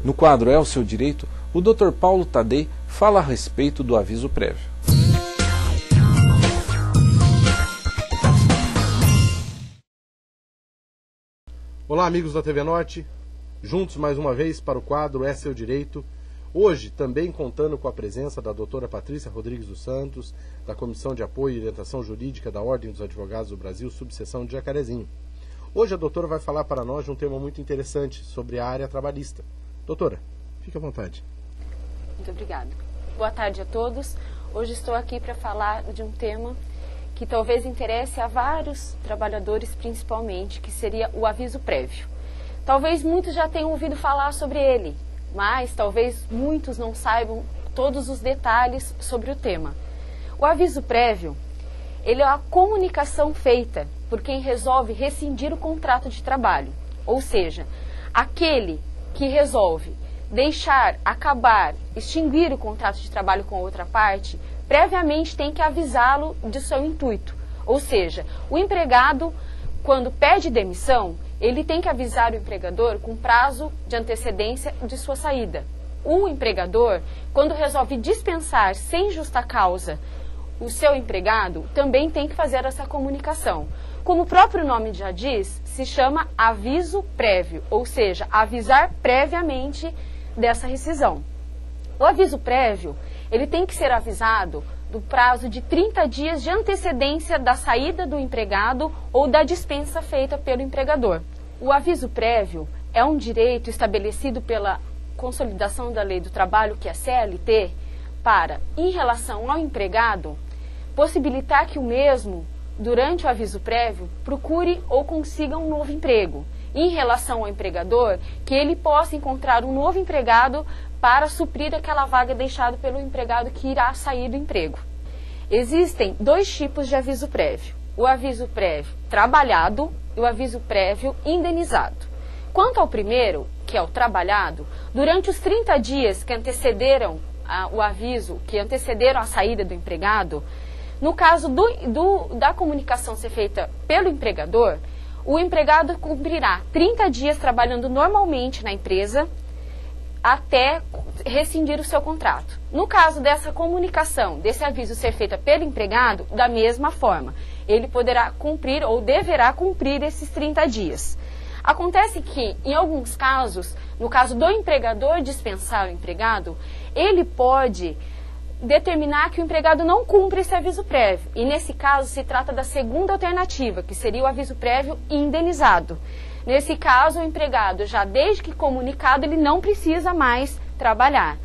No quadro É o Seu Direito, o Dr. Paulo Tadei fala a respeito do aviso prévio. Olá, amigos da TV Norte, juntos mais uma vez para o quadro É Seu Direito. Hoje, também contando com a presença da doutora Patrícia Rodrigues dos Santos, da Comissão de Apoio e Orientação Jurídica da Ordem dos Advogados do Brasil, subseção de Jacarezinho. Hoje a doutora vai falar para nós de um tema muito interessante sobre a área trabalhista. Doutora, fique à vontade. Muito obrigada. Boa tarde a todos. Hoje estou aqui para falar de um tema que talvez interesse a vários trabalhadores principalmente, que seria o aviso prévio. Talvez muitos já tenham ouvido falar sobre ele, mas talvez muitos não saibam todos os detalhes sobre o tema. O aviso prévio, ele é a comunicação feita por quem resolve rescindir o contrato de trabalho, ou seja, aquele que resolve deixar, acabar, extinguir o contrato de trabalho com a outra parte, previamente tem que avisá-lo de seu intuito. Ou seja, o empregado, quando pede demissão, ele tem que avisar o empregador com prazo de antecedência de sua saída. O empregador, quando resolve dispensar sem justa causa o seu empregado, também tem que fazer essa comunicação. Como o próprio nome já diz, se chama aviso prévio, ou seja, avisar previamente dessa rescisão. O aviso prévio, ele tem que ser avisado do prazo de 30 dias de antecedência da saída do empregado ou da dispensa feita pelo empregador. O aviso prévio é um direito estabelecido pela Consolidação da Lei do Trabalho, que é a CLT, para, em relação ao empregado, possibilitar que o mesmo, durante o aviso prévio, procure ou consiga um novo emprego. Em relação ao empregador, que ele possa encontrar um novo empregado para suprir aquela vaga deixada pelo empregado que irá sair do emprego. Existem dois tipos de aviso prévio: o aviso prévio trabalhado e o aviso prévio indenizado. Quanto ao primeiro, que é o trabalhado, durante os 30 dias que antecederam o aviso, que antecederam a saída do empregado, no caso da comunicação ser feita pelo empregador, o empregado cumprirá 30 dias trabalhando normalmente na empresa até rescindir o seu contrato. No caso dessa comunicação, desse aviso ser feita pelo empregado, da mesma forma, ele poderá cumprir ou deverá cumprir esses 30 dias. Acontece que, em alguns casos, no caso do empregador dispensar o empregado, ele pode determinar que o empregado não cumpra esse aviso prévio. E nesse caso se trata da segunda alternativa, que seria o aviso prévio indenizado. Nesse caso, o empregado, já desde que comunicado, ele não precisa mais trabalhar.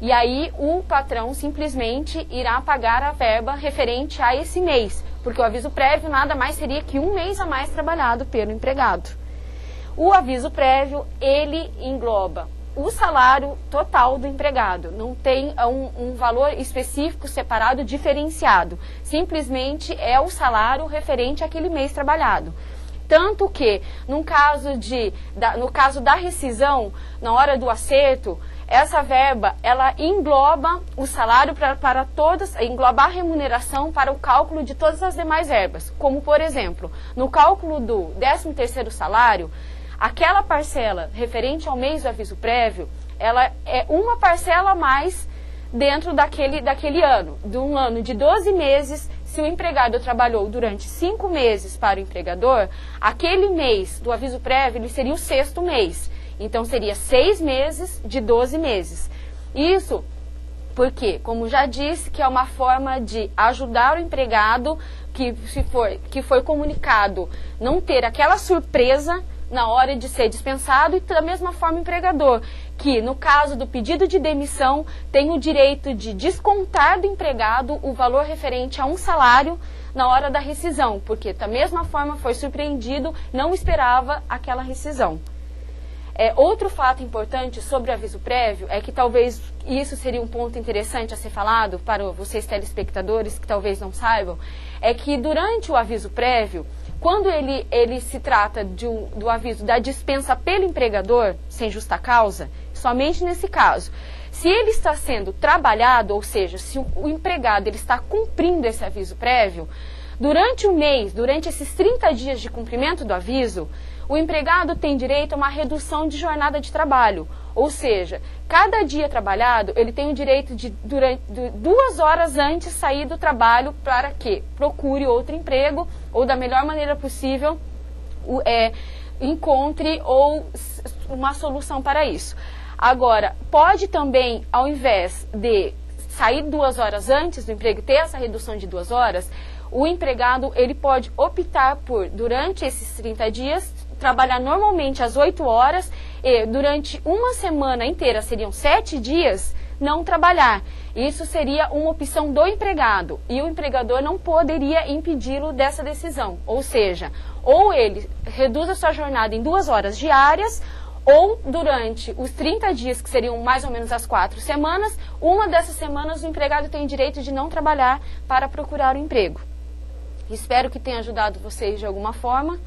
E aí o patrão simplesmente irá pagar a verba referente a esse mês, porque o aviso prévio nada mais seria que um mês a mais trabalhado pelo empregado. O aviso prévio, ele engloba o salário total do empregado, não tem um valor específico, separado, diferenciado. Simplesmente é o salário referente àquele mês trabalhado. Tanto que, no caso da rescisão, na hora do acerto, essa verba, ela engloba o salário para todas, engloba a remuneração para o cálculo de todas as demais verbas. Como, por exemplo, no cálculo do 13º salário, aquela parcela referente ao mês do aviso prévio, ela é uma parcela a mais dentro daquele ano. De um ano de 12 meses, se o empregado trabalhou durante 5 meses para o empregador, aquele mês do aviso prévio ele seria o 6º mês. Então, seria 6 meses de 12 meses. Isso porque, como já disse, que é uma forma de ajudar o empregado que foi comunicado não ter aquela surpresa na hora de ser dispensado, e da mesma forma o empregador, que no caso do pedido de demissão tem o direito de descontar do empregado o valor referente a um salário na hora da rescisão, porque da mesma forma foi surpreendido, não esperava aquela rescisão. Outro fato importante sobre o aviso prévio é que talvez isso seria um ponto interessante a ser falado para vocês telespectadores que talvez não saibam, é que durante o aviso prévio, quando ele se trata do aviso da dispensa pelo empregador, sem justa causa, somente nesse caso, se ele está sendo trabalhado, ou seja, se o empregado ele está cumprindo esse aviso prévio, durante o mês, durante esses 30 dias de cumprimento do aviso, o empregado tem direito a uma redução de jornada de trabalho, Ou seja, cada dia trabalhado, ele tem o direito de, durante 2 horas antes, sair do trabalho para que procure outro emprego ou, da melhor maneira possível, encontre uma solução para isso. Agora, pode também, ao invés de sair 2 horas antes do emprego, ter essa redução de 2 horas, o empregado ele pode optar por, durante esses 30 dias, trabalhar normalmente às 8 horas e durante uma semana inteira, seriam 7 dias, não trabalhar. Isso seria uma opção do empregado e o empregador não poderia impedi-lo dessa decisão. Ou seja, ou ele reduz a sua jornada em 2 horas diárias, ou durante os 30 dias, que seriam mais ou menos as 4 semanas, uma dessas semanas o empregado tem o direito de não trabalhar para procurar um emprego. Espero que tenha ajudado vocês de alguma forma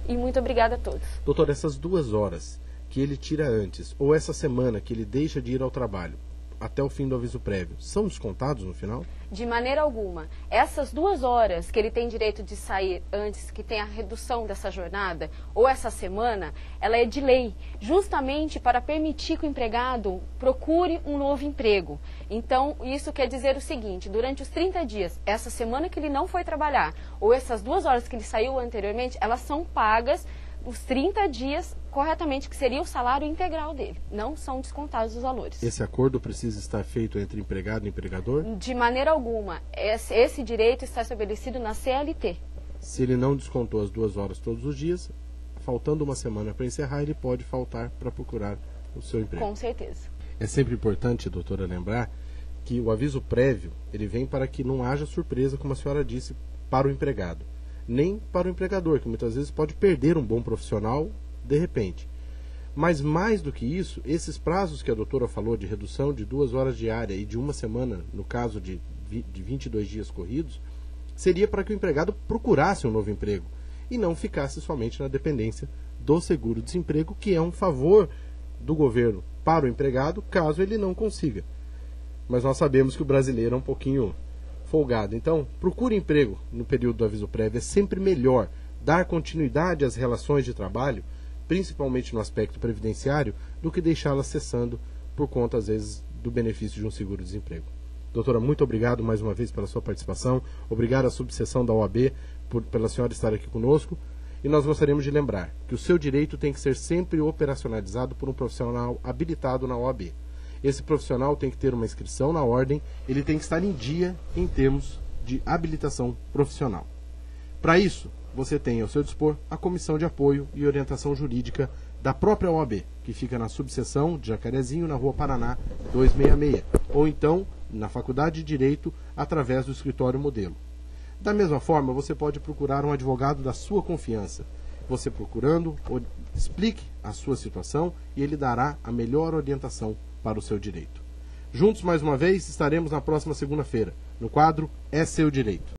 e muito obrigada a todos. Doutor, essas 2 horas que ele tira antes, ou essa semana que ele deixa de ir ao trabalho, até o fim do aviso prévio, são descontados no final? De maneira alguma. Essas 2 horas que ele tem direito de sair antes, que tem a redução dessa jornada, ou essa semana, ela é de lei, justamente para permitir que o empregado procure um novo emprego. Então, isso quer dizer o seguinte, durante os 30 dias, essa semana que ele não foi trabalhar, ou essas 2 horas que ele saiu anteriormente, elas são pagas os 30 dias corretamente, que seria o salário integral dele. Não são descontados os valores. Esse acordo precisa estar feito entre empregado e empregador? De maneira alguma. Esse direito está estabelecido na CLT. Se ele não descontou as 2 horas todos os dias, faltando uma semana para encerrar, ele pode faltar para procurar o seu emprego. Com certeza. É sempre importante, doutora, lembrar que o aviso prévio, ele vem para que não haja surpresa, como a senhora disse, para o empregado. Nem para o empregador, que muitas vezes pode perder um bom profissional de repente. Mas mais do que isso, esses prazos que a doutora falou de redução de 2 horas diárias e de uma semana, no caso de 22 dias corridos, seria para que o empregado procurasse um novo emprego e não ficasse somente na dependência do seguro-desemprego, que é um favor do governo para o empregado, caso ele não consiga. Mas nós sabemos que o brasileiro é um pouquinho folgado. Então, procure emprego no período do aviso prévio. É sempre melhor dar continuidade às relações de trabalho, principalmente no aspecto previdenciário, do que deixá-las cessando por conta, às vezes, do benefício de um seguro-desemprego. Doutora, muito obrigado mais uma vez pela sua participação. Obrigado à subseção da OAB pela senhora estar aqui conosco. E nós gostaríamos de lembrar que o seu direito tem que ser sempre operacionalizado por um profissional habilitado na OAB. Esse profissional tem que ter uma inscrição na ordem, ele tem que estar em dia em termos de habilitação profissional. Para isso, você tem ao seu dispor a Comissão de Apoio e Orientação Jurídica da própria OAB, que fica na subseção de Jacarezinho, na Rua Paraná 266, ou então na Faculdade de Direito, através do Escritório Modelo. Da mesma forma, você pode procurar um advogado da sua confiança. Você procurando, explique a sua situação e ele dará a melhor orientação para o seu direito. Juntos, mais uma vez, estaremos na próxima segunda-feira, no quadro É Seu Direito.